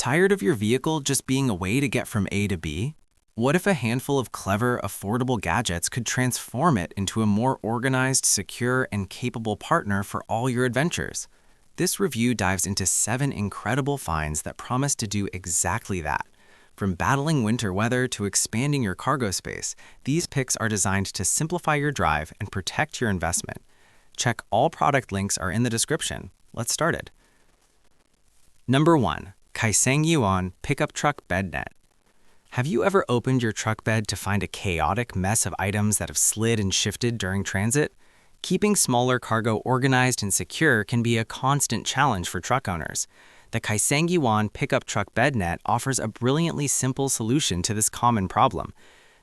Tired of your vehicle just being a way to get from A to B? What if a handful of clever, affordable gadgets could transform it into a more organized, secure, and capable partner for all your adventures? This review dives into 7 incredible finds that promise to do exactly that. From battling winter weather to expanding your cargo space, these picks are designed to simplify your drive and protect your investment. Check all product links are in the description. Let's start it. Number 1. Kaishengyuan Truck Bed Net. Have you ever opened your truck bed to find a chaotic mess of items that have slid and shifted during transit? Keeping smaller cargo organized and secure can be a constant challenge for truck owners. The Kaishengyuan Truck Bed Net offers a brilliantly simple solution to this common problem.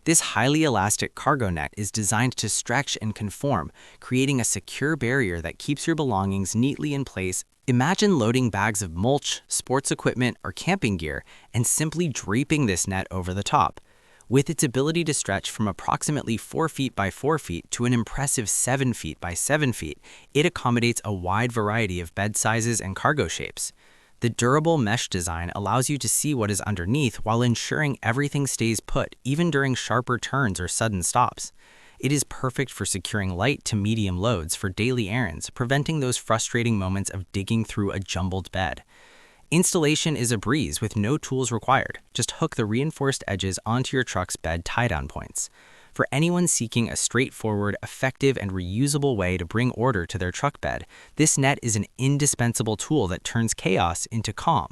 This highly elastic cargo net is designed to stretch and conform, creating a secure barrier that keeps your belongings neatly in place. Imagine loading bags of mulch, sports equipment, or camping gear and simply draping this net over the top. With its ability to stretch from approximately 4 feet by 4 feet to an impressive 7 feet by 7 feet, it accommodates a wide variety of bed sizes and cargo shapes. The durable mesh design allows you to see what is underneath while ensuring everything stays put, even during sharper turns or sudden stops. It is perfect for securing light to medium loads for daily errands, preventing those frustrating moments of digging through a jumbled bed. Installation is a breeze with no tools required. Just hook the reinforced edges onto your truck's bed tie-down points. For anyone seeking a straightforward, effective, and reusable way to bring order to their truck bed, this net is an indispensable tool that turns chaos into calm.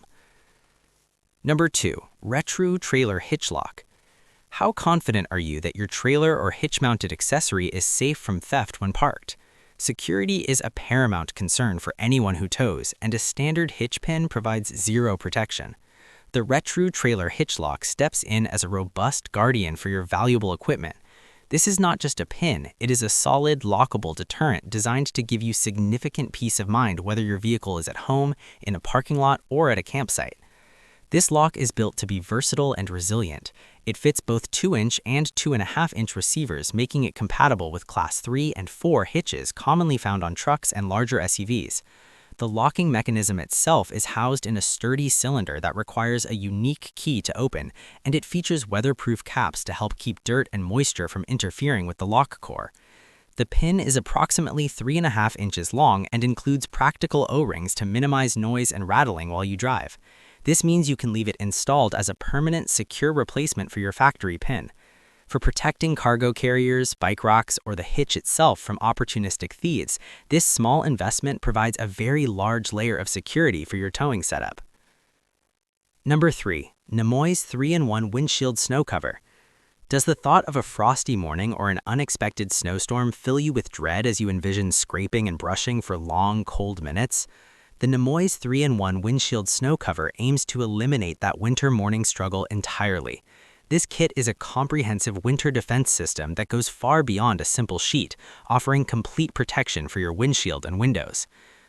Number 2. Retrue Trailer Hitch Lock. How confident are you that your trailer or hitch-mounted accessory is safe from theft when parked? Security is a paramount concern for anyone who tows, and a standard hitch pin provides zero protection. The Retrue Trailer Hitch Lock steps in as a robust guardian for your valuable equipment. This is not just a pin, it is a solid, lockable deterrent designed to give you significant peace of mind whether your vehicle is at home, in a parking lot, or at a campsite. This lock is built to be versatile and resilient. It fits both 2-inch and 2.5-inch receivers, making it compatible with Class 3 and 4 hitches commonly found on trucks and larger SUVs. The locking mechanism itself is housed in a sturdy cylinder that requires a unique key to open, and it features weatherproof caps to help keep dirt and moisture from interfering with the lock core. The pin is approximately 3.5 inches long and includes practical O-rings to minimize noise and rattling while you drive. This means you can leave it installed as a permanent, secure replacement for your factory pin. For protecting cargo carriers, bike racks, or the hitch itself from opportunistic thieves, this small investment provides a very large layer of security for your towing setup. Number 3. Nmoiss 3-in-1 Windshield Snow Cover. Does the thought of a frosty morning or an unexpected snowstorm fill you with dread as you envision scraping and brushing for long, cold minutes? The Nmoiss 3-in-1 Windshield Snow Cover aims to eliminate that winter morning struggle entirely. This kit is a comprehensive winter defense system that goes far beyond a simple sheet, offering complete protection for your windshield and windows.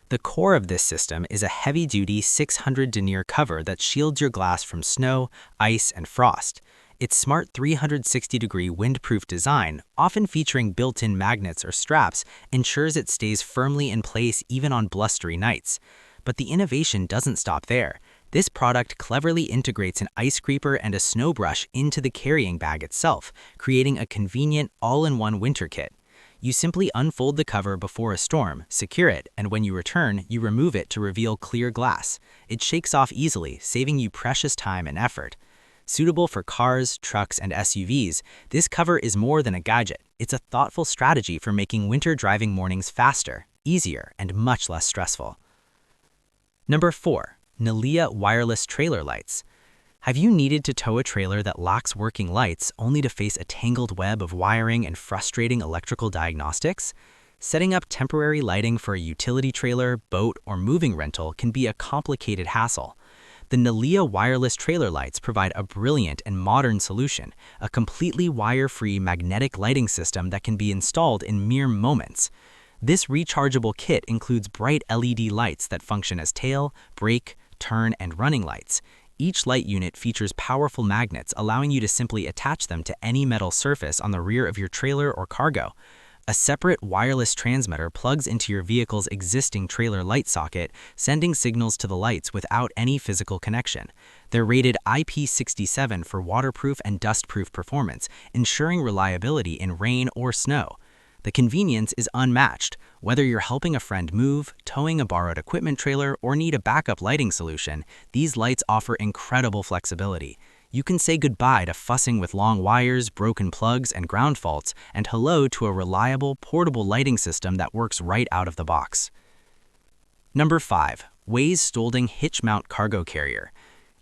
The core of this system is a heavy-duty 600 denier cover that shields your glass from snow, ice, and frost. Its smart 360-degree windproof design, often featuring built-in magnets or straps, ensures it stays firmly in place even on blustery nights. But the innovation doesn't stop there. This product cleverly integrates an ice creeper and a snow brush into the carrying bag itself, creating a convenient all-in-one winter kit. You simply unfold the cover before a storm, secure it, and when you return, you remove it to reveal clear glass. It shakes off easily, saving you precious time and effort. Suitable for cars, trucks, and SUVs, this cover is more than a gadget. It's a thoughtful strategy for making winter driving mornings faster, easier, and much less stressful. Number 4. Nealia Wireless Trailer Lights. Have you needed to tow a trailer that lacks working lights only to face a tangled web of wiring and frustrating electrical diagnostics? Setting up temporary lighting for a utility trailer, boat, or moving rental can be a complicated hassle. The Nealia wireless trailer lights provide a brilliant and modern solution, a completely wire-free magnetic lighting system that can be installed in mere moments. This rechargeable kit includes bright LED lights that function as tail, brake, turn, and running lights. Each light unit features powerful magnets, allowing you to simply attach them to any metal surface on the rear of your trailer or cargo. A separate wireless transmitter plugs into your vehicle's existing trailer light socket, sending signals to the lights without any physical connection. They're rated IP67 for waterproof and dustproof performance, ensuring reliability in rain or snow. The convenience is unmatched. Whether you're helping a friend move, towing a borrowed equipment trailer, or need a backup lighting solution, these lights offer incredible flexibility. You can say goodbye to fussing with long wires, broken plugs, and ground faults, and hello to a reliable, portable lighting system that works right out of the box. Number 5. Weize Stolding Hitch Mount Cargo Carrier.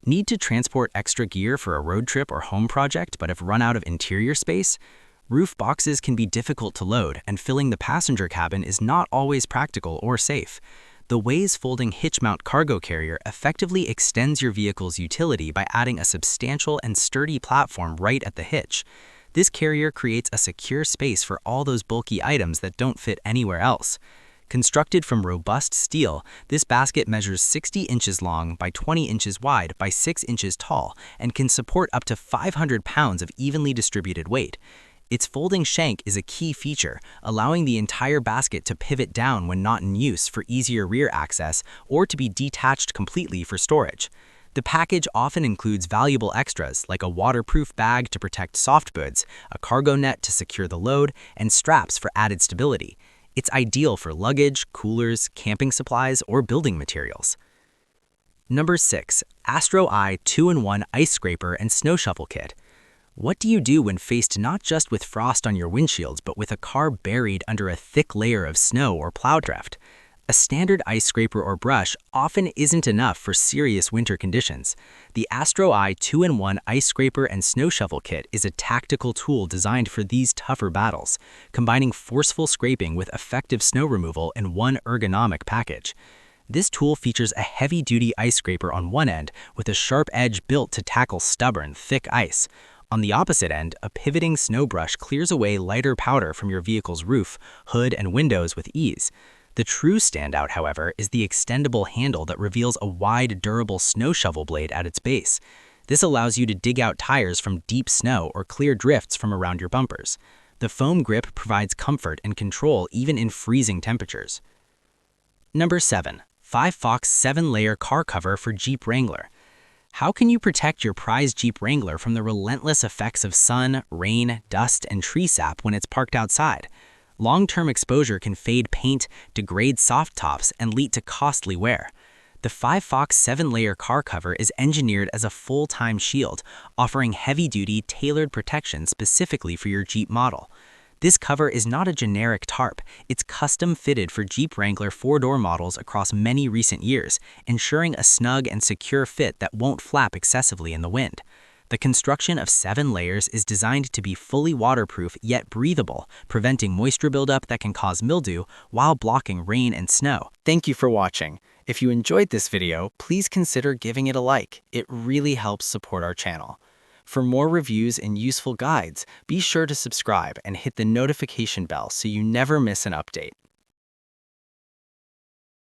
Need to transport extra gear for a road trip or home project but have run out of interior space? Roof boxes can be difficult to load, and filling the passenger cabin is not always practical or safe. The Weize Folding Hitch Mount Cargo Carrier effectively extends your vehicle's utility by adding a substantial and sturdy platform right at the hitch. This carrier creates a secure space for all those bulky items that don't fit anywhere else. Constructed from robust steel, this basket measures 60 inches long by 20 inches wide by 6 inches tall and can support up to 500 pounds of evenly distributed weight. Its folding shank is a key feature, allowing the entire basket to pivot down when not in use for easier rear access or to be detached completely for storage. The package often includes valuable extras like a waterproof bag to protect soft goods, a cargo net to secure the load, and straps for added stability. It's ideal for luggage, coolers, camping supplies, or building materials. Number 6. AstroAi 2-in-1 Ice Scraper and Snow Shovel Kit. What do you do when faced not just with frost on your windshields, but with a car buried under a thick layer of snow or plow drift? A standard ice scraper or brush often isn't enough for serious winter conditions. The AstroAi 2-in-1 Ice Scraper and Snow Shovel Kit is a tactical tool designed for these tougher battles, combining forceful scraping with effective snow removal in one ergonomic package. This tool features a heavy-duty ice scraper on one end with a sharp edge built to tackle stubborn, thick ice. On the opposite end, a pivoting snow brush clears away lighter powder from your vehicle's roof, hood, and windows with ease. The true standout, however, is the extendable handle that reveals a wide, durable snow shovel blade at its base. This allows you to dig out tires from deep snow or clear drifts from around your bumpers. The foam grip provides comfort and control even in freezing temperatures. Number 7. Fivefox 7-layer car cover for Jeep Wrangler. How can you protect your prized Jeep Wrangler from the relentless effects of sun, rain, dust, and tree sap when it's parked outside? Long-term exposure can fade paint, degrade soft tops, and lead to costly wear. The Fivefox 7-layer car cover is engineered as a full-time shield, offering heavy-duty, tailored protection specifically for your Jeep model. This cover is not a generic tarp. It's custom-fitted for Jeep Wrangler 4-door models across many recent years, ensuring a snug and secure fit that won't flap excessively in the wind. The construction of 7 layers is designed to be fully waterproof yet breathable, preventing moisture buildup that can cause mildew while blocking rain and snow. Thank you for watching. If you enjoyed this video, please consider giving it a like. It really helps support our channel. For more reviews and useful guides, be sure to subscribe and hit the notification bell so you never miss an update.